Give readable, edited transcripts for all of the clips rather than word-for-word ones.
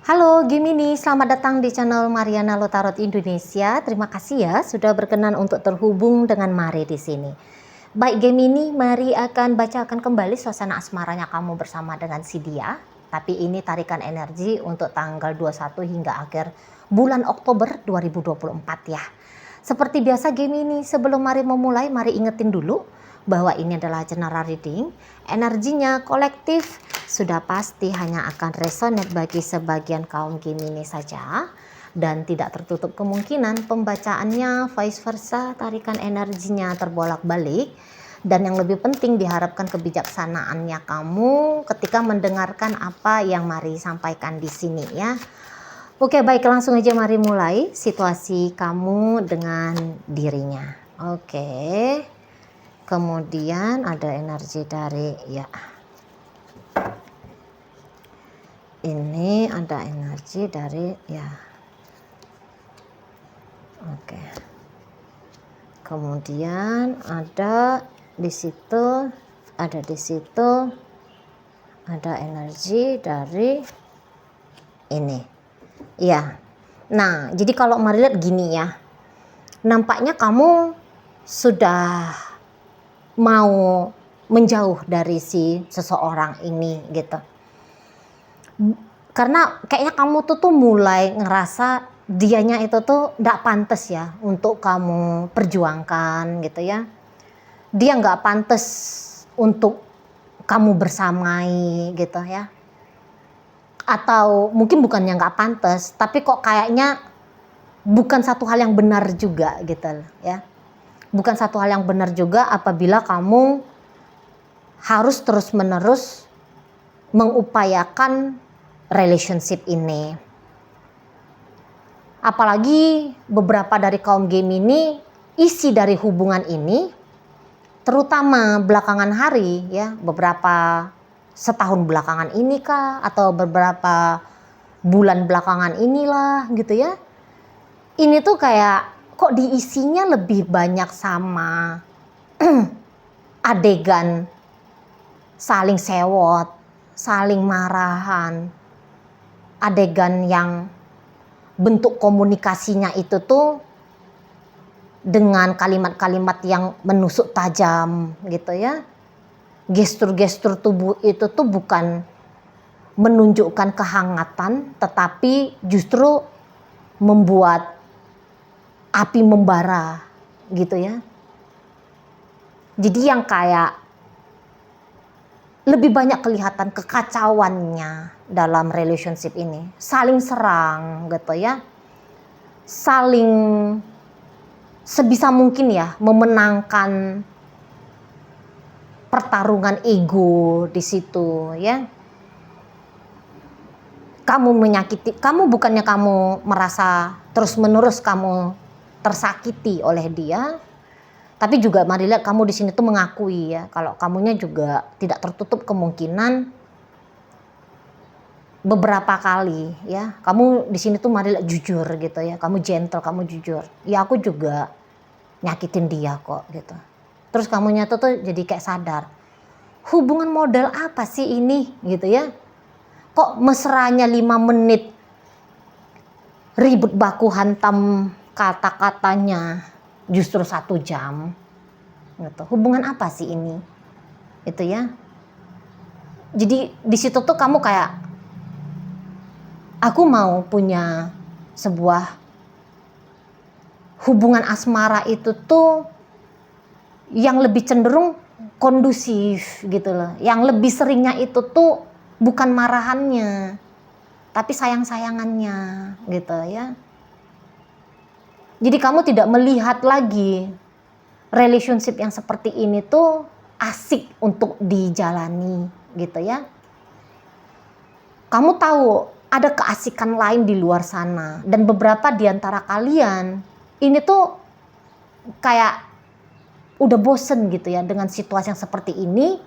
Halo Gemini, selamat datang di channel Mariana Lotarot Indonesia. Terima kasih ya sudah berkenan untuk terhubung dengan Mari di sini. Baik Gemini, Mari akan bacakan kembali suasana asmaranya kamu bersama dengan si dia. Tapi ini tarikan energi untuk tanggal 21 hingga akhir bulan Oktober 2024 ya. Seperti biasa Gemini, sebelum Mari memulai, Mari ingetin dulu bahwa ini adalah general reading. Energinya kolektif, sudah pasti hanya akan resonate bagi sebagian kaum Gemini saja dan tidak tertutup kemungkinan pembacaannya vice versa, tarikan energinya terbolak-balik. Dan yang lebih penting diharapkan kebijaksanaannya kamu ketika mendengarkan apa yang Mari sampaikan di sini ya. Oke, baik, langsung aja Mari mulai situasi kamu dengan dirinya. Oke. Kemudian ada energi dari ya. Ini ada energi dari ya. Oke. Kemudian ada di situ, ada energi dari ini. Ya. Nah, jadi kalau Mari lihat gini ya. Nampaknya kamu sudah mau menjauh dari si seseorang ini gitu. Karena kayaknya kamu tuh mulai ngerasa dianya itu tuh gak pantas ya untuk kamu perjuangkan gitu ya. Dia gak pantas untuk kamu bersamai gitu ya. Atau mungkin bukannya gak pantas, tapi kok kayaknya bukan satu hal yang benar juga gitu ya. Bukan satu hal yang benar juga apabila kamu harus terus-menerus mengupayakan relationship ini. Apalagi beberapa dari kaum Gemini, isi dari hubungan ini, terutama belakangan hari ya, beberapa setahun belakangan ini kah, atau beberapa bulan belakangan inilah gitu ya. Ini tuh kayak kok diisinya lebih banyak sama adegan saling sewot, saling marahan, adegan yang bentuk komunikasinya itu tuh dengan kalimat-kalimat yang menusuk tajam gitu ya. Gestur-gestur tubuh itu tuh bukan menunjukkan kehangatan, tetapi justru membuat api membara gitu ya. Jadi yang kayak lebih banyak kelihatan kekacauannya dalam relationship ini. Saling serang gitu ya. Saling sebisa mungkin ya memenangkan pertarungan ego di situ ya. Kamu menyakiti, kamu bukannya kamu merasa terus-menerus kamu tersakiti oleh dia, tapi juga Mari lihat kamu di sini tuh mengakui ya kalau kamunya juga tidak tertutup kemungkinan beberapa kali ya kamu di sini tuh Mari lihat jujur gitu ya, kamu gentle, kamu jujur. Ya aku juga nyakitin dia kok gitu. Terus kamunya tuh jadi kayak sadar, hubungan model apa sih ini gitu ya? Kok mesranya 5 menit ribut baku hantam kata-katanya justru 1 jam gitu. Hubungan apa sih ini itu ya. Jadi di situ tuh kamu kayak, aku mau punya sebuah hubungan asmara itu tuh yang lebih cenderung kondusif gitu loh. Yang lebih seringnya itu tuh bukan marahannya, tapi sayang-sayangannya gitu ya. Jadi kamu tidak melihat lagi relationship yang seperti ini tuh asik untuk dijalani gitu ya. Kamu tahu ada keasikan lain di luar sana, dan beberapa di antara kalian ini tuh kayak udah bosen gitu ya dengan situasi yang seperti ini.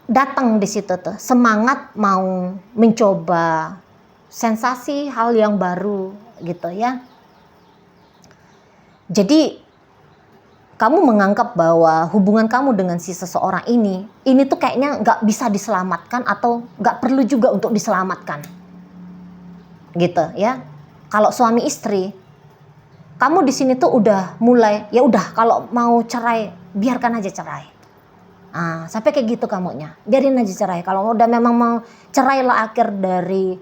Datang di situ tuh semangat mau mencoba sensasi hal yang baru gitu ya. Jadi kamu menganggap bahwa hubungan kamu dengan si seseorang ini tuh kayaknya nggak bisa diselamatkan atau nggak perlu juga untuk diselamatkan, gitu ya. Kalau suami istri, kamu di sini tuh udah mulai, ya udah kalau mau cerai biarkan aja cerai. Sampai kayak gitu kamunya, biarin aja cerai. Kalau udah memang mau cerai lah akhir dari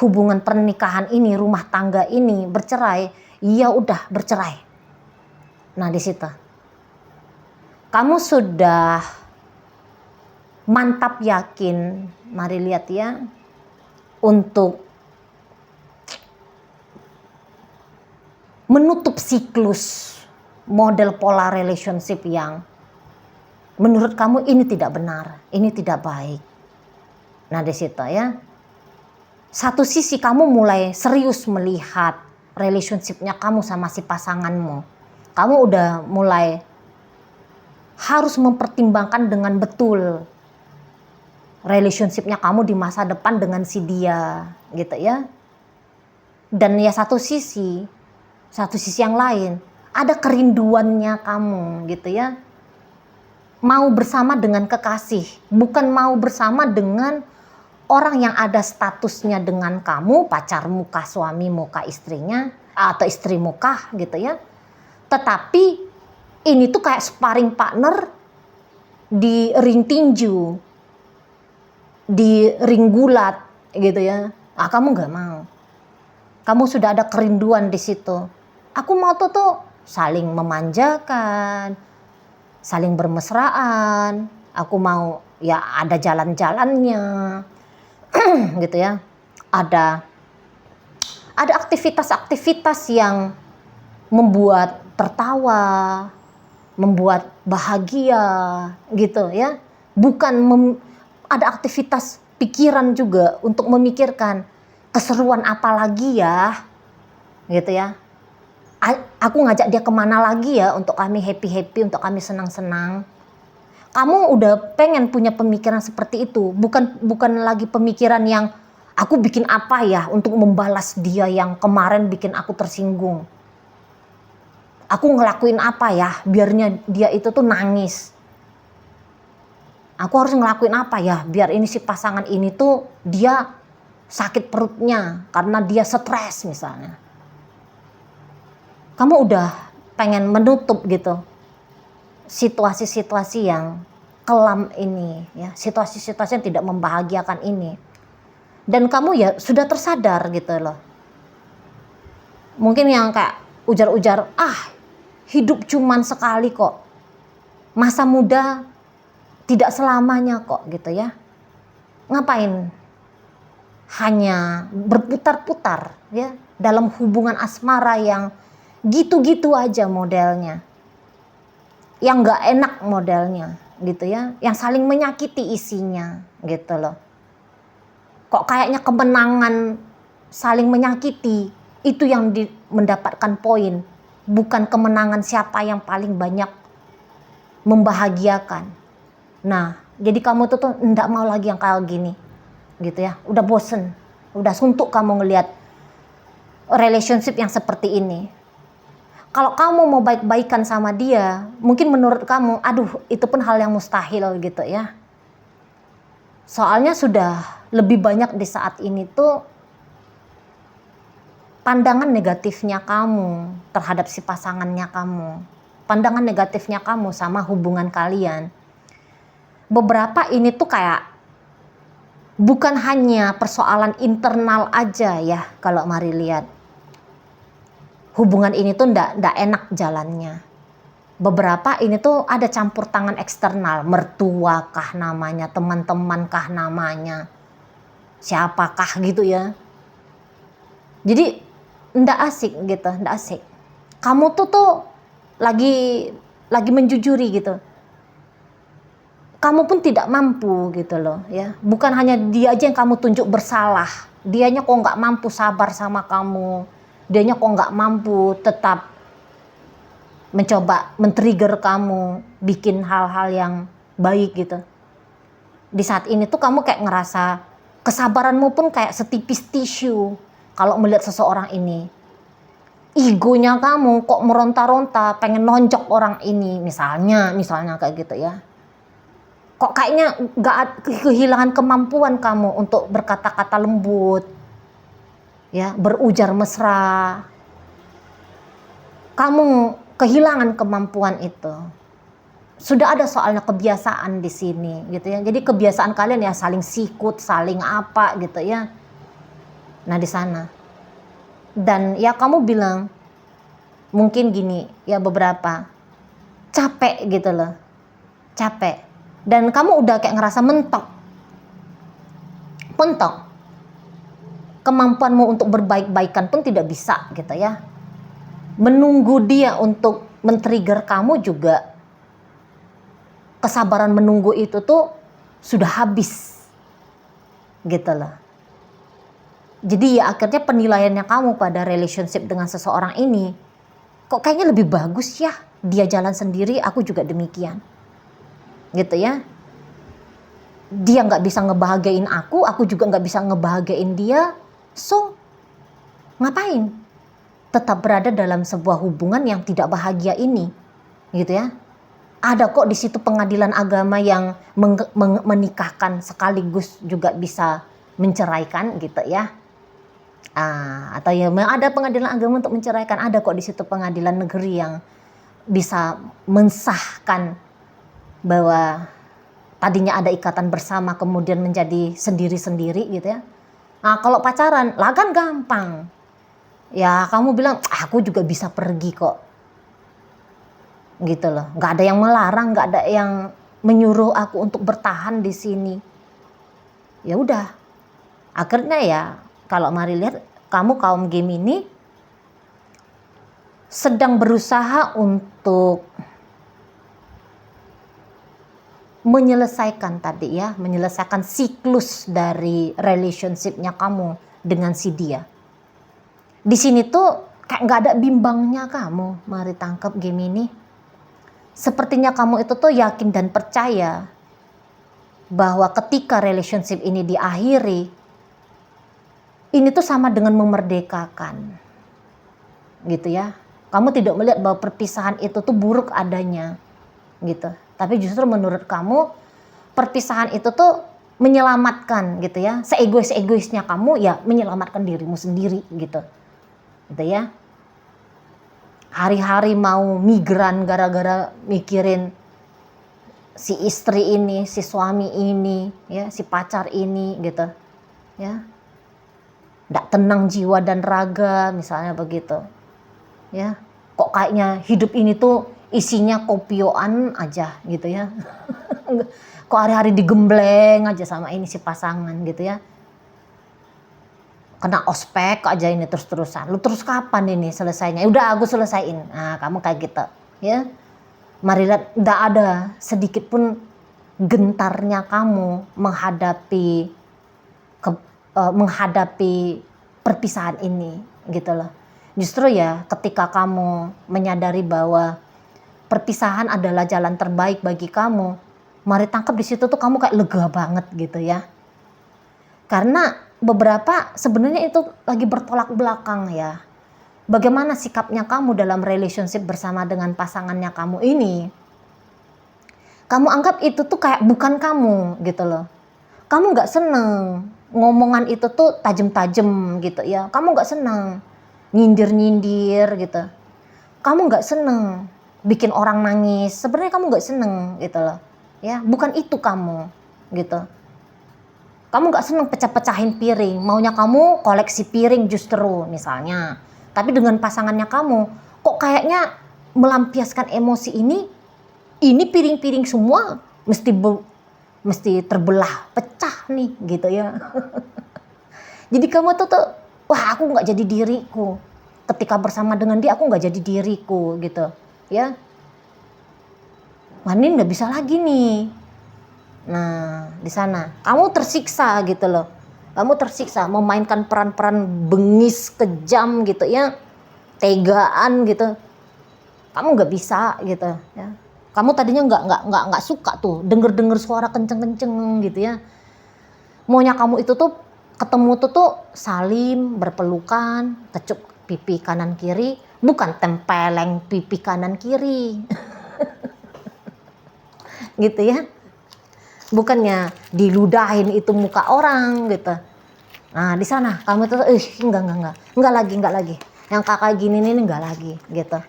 hubungan pernikahan ini, rumah tangga ini, bercerai, ya udah bercerai. Nah di situ kamu sudah mantap yakin, mari lihat ya, untuk menutup siklus model pola relationship yang menurut kamu ini tidak benar, ini tidak baik. Nah di situ ya, satu sisi kamu mulai serius melihat relationshipnya kamu sama si pasanganmu. Kamu udah mulai harus mempertimbangkan dengan betul relationshipnya kamu di masa depan dengan si dia, gitu ya. Dan ya satu sisi yang lain ada kerinduannya kamu, gitu ya. Mau bersama dengan kekasih, bukan mau bersama dengan orang yang ada statusnya dengan kamu, pacarmu kah, suamimu kah, istrinya, atau istrimu kah, gitu ya. Tetapi ini tuh kayak sparring partner di ring tinju, di ring gulat, gitu ya. Kamu nggak mau. Kamu sudah ada kerinduan di situ. Aku mau tuh saling memanjakan, saling bermesraan. Aku mau ya ada jalan-jalannya, gitu ya. Ada aktivitas-aktivitas yang membuat tertawa, membuat bahagia, gitu ya. Bukan ada aktivitas pikiran juga untuk memikirkan keseruan apa lagi ya, gitu ya. Aku ngajak dia kemana lagi ya untuk kami happy-happy, untuk kami senang-senang. Kamu udah pengen punya pemikiran seperti itu, bukan lagi pemikiran yang aku bikin apa ya untuk membalas dia yang kemarin bikin aku tersinggung. Aku ngelakuin apa ya biarnya dia itu tuh nangis. Aku harus ngelakuin apa ya biar ini si pasangan ini tuh dia sakit perutnya karena dia stres misalnya. Kamu udah pengen menutup gitu situasi-situasi yang kelam ini ya, situasi-situasi yang tidak membahagiakan ini. Dan kamu ya sudah tersadar gitu loh. Mungkin yang kayak ujar-ujar, hidup cuman sekali kok. Masa muda tidak selamanya kok gitu ya. Ngapain hanya berputar-putar ya dalam hubungan asmara yang gitu-gitu aja modelnya, yang nggak enak modelnya gitu ya, yang saling menyakiti isinya gitu loh. Kok kayaknya kemenangan saling menyakiti itu yang mendapatkan poin, bukan kemenangan siapa yang paling banyak membahagiakan. Nah jadi kamu tuh nggak mau lagi yang kayak gini gitu ya, udah bosen, udah suntuk kamu ngelihat relationship yang seperti ini. Kalau kamu mau baik-baikan sama dia, mungkin menurut kamu, itu pun hal yang mustahil gitu ya. Soalnya sudah lebih banyak di saat ini tuh pandangan negatifnya kamu terhadap si pasangannya kamu. Pandangan negatifnya kamu sama hubungan kalian. Beberapa ini tuh kayak bukan hanya persoalan internal aja ya kalau mari lihat. Hubungan ini tuh ndak enak jalannya. Beberapa ini tuh ada campur tangan eksternal, mertua kah namanya, teman-teman kah namanya, siapakah gitu ya. Jadi ndak asik gitu, ndak asik. Kamu tuh lagi menjujuri gitu. Kamu pun tidak mampu gitu loh ya. Bukan hanya dia aja yang kamu tunjuk bersalah, dianya kok nggak mampu sabar sama kamu. Dianya kok nggak mampu tetap mencoba men-trigger kamu, bikin hal-hal yang baik gitu. Di saat ini tuh kamu kayak ngerasa kesabaranmu pun kayak setipis tisu kalau melihat seseorang ini. egonya kamu kok meronta-ronta pengen nonjok orang ini, misalnya kayak gitu ya. Kok kayaknya kehilangan kemampuan kamu untuk berkata-kata lembut, ya, berujar mesra. Kamu kehilangan kemampuan itu. Sudah ada soalnya kebiasaan di sini, gitu ya. Jadi kebiasaan kalian ya saling sikut, saling apa, gitu ya. Nah di sana. Dan ya kamu bilang mungkin gini ya, beberapa capek gitu loh, capek, dan kamu udah kayak ngerasa mentok kemampuanmu untuk berbaik-baikan pun tidak bisa gitu ya. Menunggu dia untuk men-trigger kamu juga, kesabaran menunggu itu tuh sudah habis gitu loh. Jadi ya akhirnya penilaiannya kamu pada relationship dengan seseorang ini, kok kayaknya lebih bagus ya dia jalan sendiri, aku juga demikian. Gitu ya. Dia nggak bisa ngebahagiain aku juga nggak bisa ngebahagiain dia. So, ngapain? Tetap berada dalam sebuah hubungan yang tidak bahagia ini. Gitu ya. Ada kok di situ pengadilan agama yang menikahkan sekaligus juga bisa menceraikan gitu ya. Atau ya ada pengadilan agama untuk menceraikan, ada kok di situ pengadilan negeri yang bisa mensahkan bahwa tadinya ada ikatan bersama kemudian menjadi sendiri-sendiri gitu ya. Nah kalau pacaran lah kan gampang ya, kamu bilang aku juga bisa pergi kok gitu loh, nggak ada yang melarang, nggak ada yang menyuruh aku untuk bertahan di sini. Ya udah, akhirnya ya kalau mari lihat, kamu kaum Gemini sedang berusaha untuk menyelesaikan tadi ya, menyelesaikan siklus dari relationship-nya kamu dengan si dia. Di sini tuh kayak nggak ada bimbangnya kamu, mari tangkap Gemini. Sepertinya kamu itu tuh yakin dan percaya bahwa ketika relationship ini diakhiri, ini tuh sama dengan memerdekakan, gitu ya. Kamu tidak melihat bahwa perpisahan itu tuh buruk adanya, gitu. Tapi justru menurut kamu perpisahan itu tuh menyelamatkan, gitu ya. Seegois-egoisnya kamu ya menyelamatkan dirimu sendiri, gitu ya. Hari-hari mau migran gara-gara mikirin si istri ini, si suami ini, ya, si pacar ini, gitu, ya. Nggak tenang jiwa dan raga, misalnya begitu ya. Kok kayaknya hidup ini tuh isinya kopioan aja gitu ya. Kok hari-hari digembleng aja sama ini si pasangan gitu ya. Kena ospek aja ini terus-terusan. Lu terus kapan ini selesainya? Udah aku selesaiin. Nah kamu kayak gitu ya. Mari lihat, nggak ada sedikit pun gentarnya kamu menghadapi perpisahan ini gitu loh. Justru ya ketika kamu menyadari bahwa perpisahan adalah jalan terbaik bagi kamu, mari tangkap di situ tuh kamu kayak lega banget gitu ya. Karena beberapa sebenarnya itu lagi bertolak belakang ya. Bagaimana sikapnya kamu dalam relationship bersama dengan pasangannya kamu ini? Kamu anggap itu tuh kayak bukan kamu gitu loh. Kamu nggak seneng ngomongan itu tuh tajem-tajem gitu ya. Kamu nggak seneng nyindir-nyindir gitu. Kamu nggak seneng bikin orang nangis. Sebenarnya kamu nggak seneng gitu loh. Ya, bukan itu kamu gitu. Kamu nggak seneng pecah-pecahin piring. Maunya kamu koleksi piring justru misalnya. Tapi dengan pasangannya kamu, kok kayaknya melampiaskan emosi ini piring-piring semua mesti terbelah, pecah nih gitu ya. Jadi kamu tuh wah aku nggak jadi diriku. Ketika bersama dengan dia aku nggak jadi diriku gitu ya. Wah ini nggak bisa lagi nih. Nah di sana kamu tersiksa gitu loh. Kamu tersiksa memainkan peran-peran bengis, kejam gitu ya, tegaan gitu. Kamu nggak bisa gitu ya. Kamu tadinya nggak suka tuh denger suara kenceng-kenceng gitu ya. Maunya kamu itu tuh ketemu tuh salim, berpelukan, pipi kanan kiri, bukan tempeleng pipi kanan kiri. Gitu ya. Bukannya diludahin itu muka orang gitu. Nah di sana kamu tuh enggak lagi. Yang kakak gini nih enggak lagi gitu.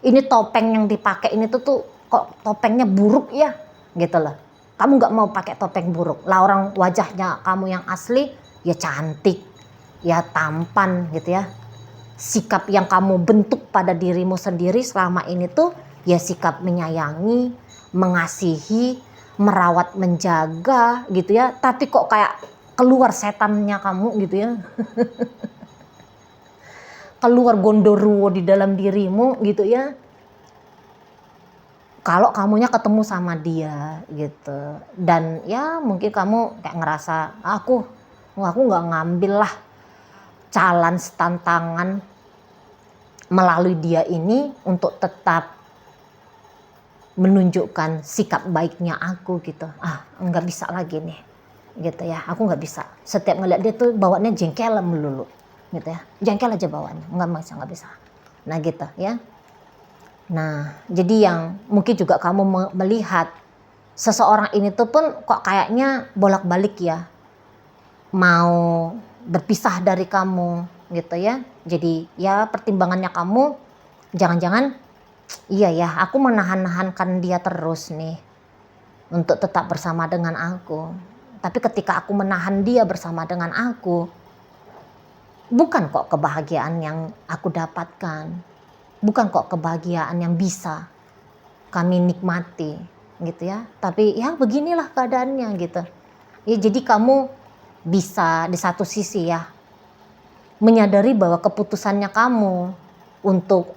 Ini topeng yang dipakai ini tuh kok topengnya buruk ya gitu loh. Kamu nggak mau pakai topeng buruk lah, orang wajahnya kamu yang asli ya cantik, ya tampan gitu ya. Sikap yang kamu bentuk pada dirimu sendiri selama ini tuh ya sikap menyayangi, mengasihi, merawat, menjaga gitu ya. Tapi kok kayak keluar setannya kamu gitu ya. Keluar gondoruo di dalam dirimu gitu ya. Kalau kamunya ketemu sama dia gitu, dan ya mungkin kamu kayak ngerasa aku nggak ngambil lah challenge tantangan melalui dia ini untuk tetap menunjukkan sikap baiknya aku gitu. Nggak bisa lagi nih gitu ya, aku nggak bisa. Setiap ngeliat dia tuh bawaannya jengkel melulu gitu ya, jengkel aja bawaannya, nggak bisa. Nah gitu ya. Nah, jadi yang mungkin juga kamu melihat seseorang ini tuh pun kok kayaknya bolak-balik ya, mau berpisah dari kamu gitu ya. Jadi ya pertimbangannya kamu, jangan-jangan iya ya aku menahan-nahankan dia terus nih untuk tetap bersama dengan aku. Tapi ketika aku menahan dia bersama dengan aku, bukan kok kebahagiaan yang aku dapatkan. Bukan kok kebahagiaan yang bisa kami nikmati gitu ya. Tapi ya beginilah keadaannya gitu. Ya jadi kamu bisa di satu sisi ya menyadari bahwa keputusannya kamu untuk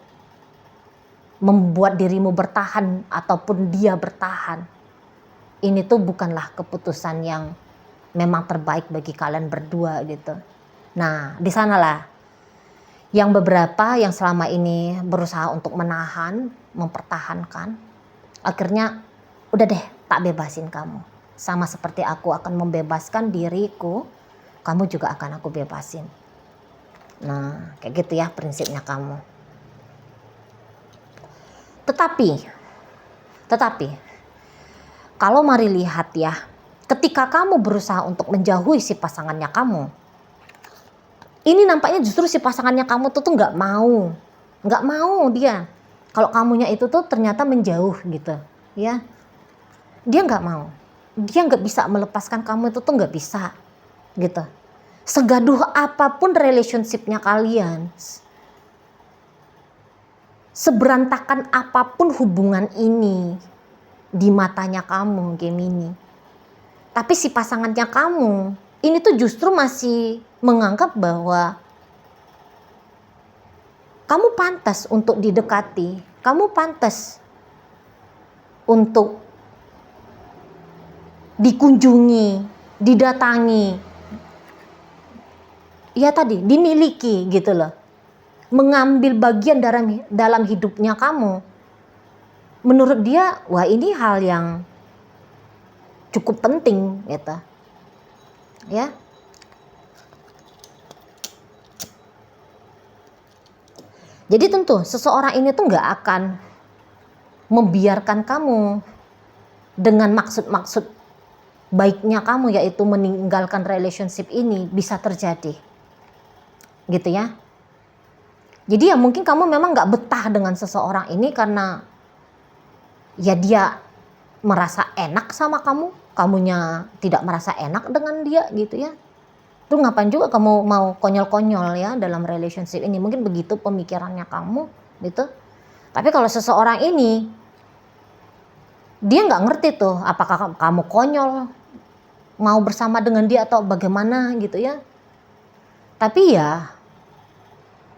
membuat dirimu bertahan ataupun dia bertahan, ini tuh bukanlah keputusan yang memang terbaik bagi kalian berdua gitu. Nah di sanalah yang beberapa yang selama ini berusaha untuk menahan, mempertahankan, akhirnya udah deh tak bebasin kamu. Sama seperti aku akan membebaskan diriku, kamu juga akan aku bebasin. Nah kayak gitu ya prinsipnya kamu. Tetapi kalau mari lihat ya, ketika kamu berusaha untuk menjauhi si pasangannya kamu, ini nampaknya justru si pasangannya kamu tuh nggak mau dia. Kalau kamunya itu tuh ternyata menjauh gitu, ya. Dia nggak mau, dia nggak bisa melepaskan kamu itu tuh nggak bisa, gitu. Segaduh apapun relationshipnya kalian, seberantakan apapun hubungan ini di matanya kamu, Gemini. Tapi si pasangannya kamu ini tuh justru masih menganggap bahwa kamu pantas untuk didekati, kamu pantas untuk dikunjungi, didatangi, ya tadi dimiliki gitu loh, mengambil bagian dalam hidupnya kamu. Menurut dia, wah ini hal yang cukup penting gitu, ya. Jadi tentu seseorang ini tuh nggak akan membiarkan kamu dengan maksud-maksud baiknya kamu, yaitu meninggalkan relationship ini bisa terjadi, gitu ya. Jadi ya mungkin kamu memang nggak betah dengan seseorang ini karena ya dia merasa enak sama kamu, kamunya tidak merasa enak dengan dia gitu ya. Tuh ngapain juga kamu mau konyol-konyol ya dalam relationship ini, mungkin begitu pemikirannya kamu gitu. Tapi kalau seseorang ini dia nggak ngerti tuh apakah kamu konyol mau bersama dengan dia atau bagaimana gitu ya. Tapi ya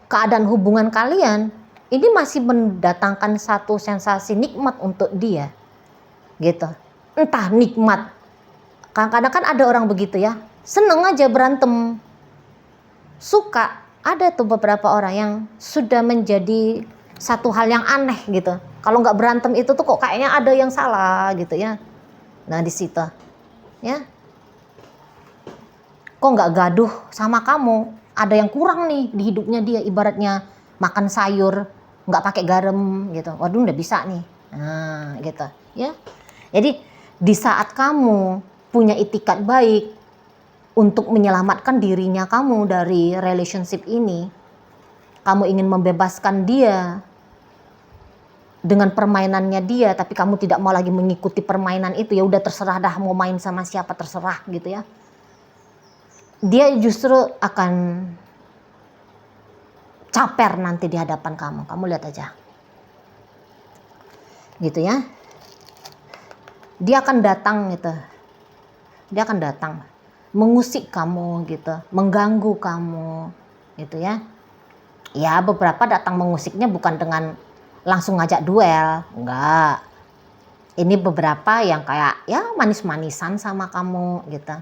keadaan hubungan kalian ini masih mendatangkan satu sensasi nikmat untuk dia gitu. Entah nikmat, kadang-kadang kan ada orang begitu ya, seneng aja berantem, suka. Ada tuh beberapa orang yang sudah menjadi satu hal yang aneh gitu. Kalau nggak berantem itu tuh kok kayaknya ada yang salah gitu ya. Nah di situ ya. kok nggak gaduh sama kamu, ada yang kurang nih di hidupnya dia, ibaratnya makan sayur nggak pakai garam gitu, waduh udah bisa nih, nah gitu ya. Jadi di saat kamu punya itikat baik untuk menyelamatkan dirinya kamu dari relationship ini, kamu ingin membebaskan dia dengan permainannya dia, tapi kamu tidak mau lagi mengikuti permainan itu, ya udah terserah dah mau main sama siapa terserah gitu ya. Dia justru akan caper nanti di hadapan kamu. Kamu lihat aja. Gitu ya. Dia akan datang gitu. Dia akan datang mengusik kamu gitu, mengganggu kamu gitu ya. Ya beberapa datang mengusiknya bukan dengan langsung ngajak duel, enggak. Ini beberapa yang kayak ya manis-manisan sama kamu gitu.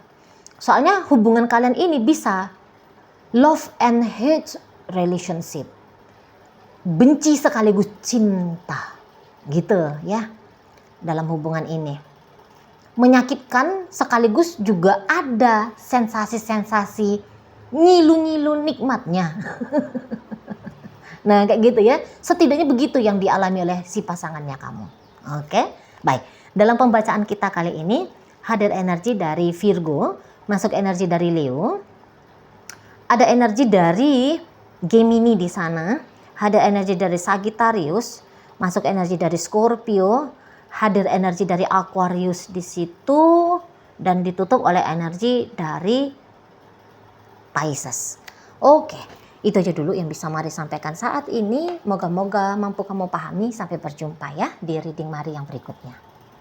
Soalnya hubungan kalian ini bisa love and hate relationship. Benci sekaligus cinta. Gitu ya. Dalam hubungan ini. Menyakitkan sekaligus juga ada sensasi-sensasi ngilu-ngilu nikmatnya. Nah kayak gitu ya. Setidaknya begitu yang dialami oleh si pasangannya kamu. Oke. Baik. Dalam pembacaan kita kali ini hadir energi dari Virgo, masuk energi dari Leo, ada energi dari Gemini di sana, ada energi dari Sagittarius, masuk energi dari Scorpio, hadir energi dari Aquarius di situ, dan ditutup oleh energi dari Pisces. Oke, itu aja dulu yang bisa Mari sampaikan saat ini. Moga-moga mampu kamu pahami. Sampai berjumpa ya di reading Mari yang berikutnya.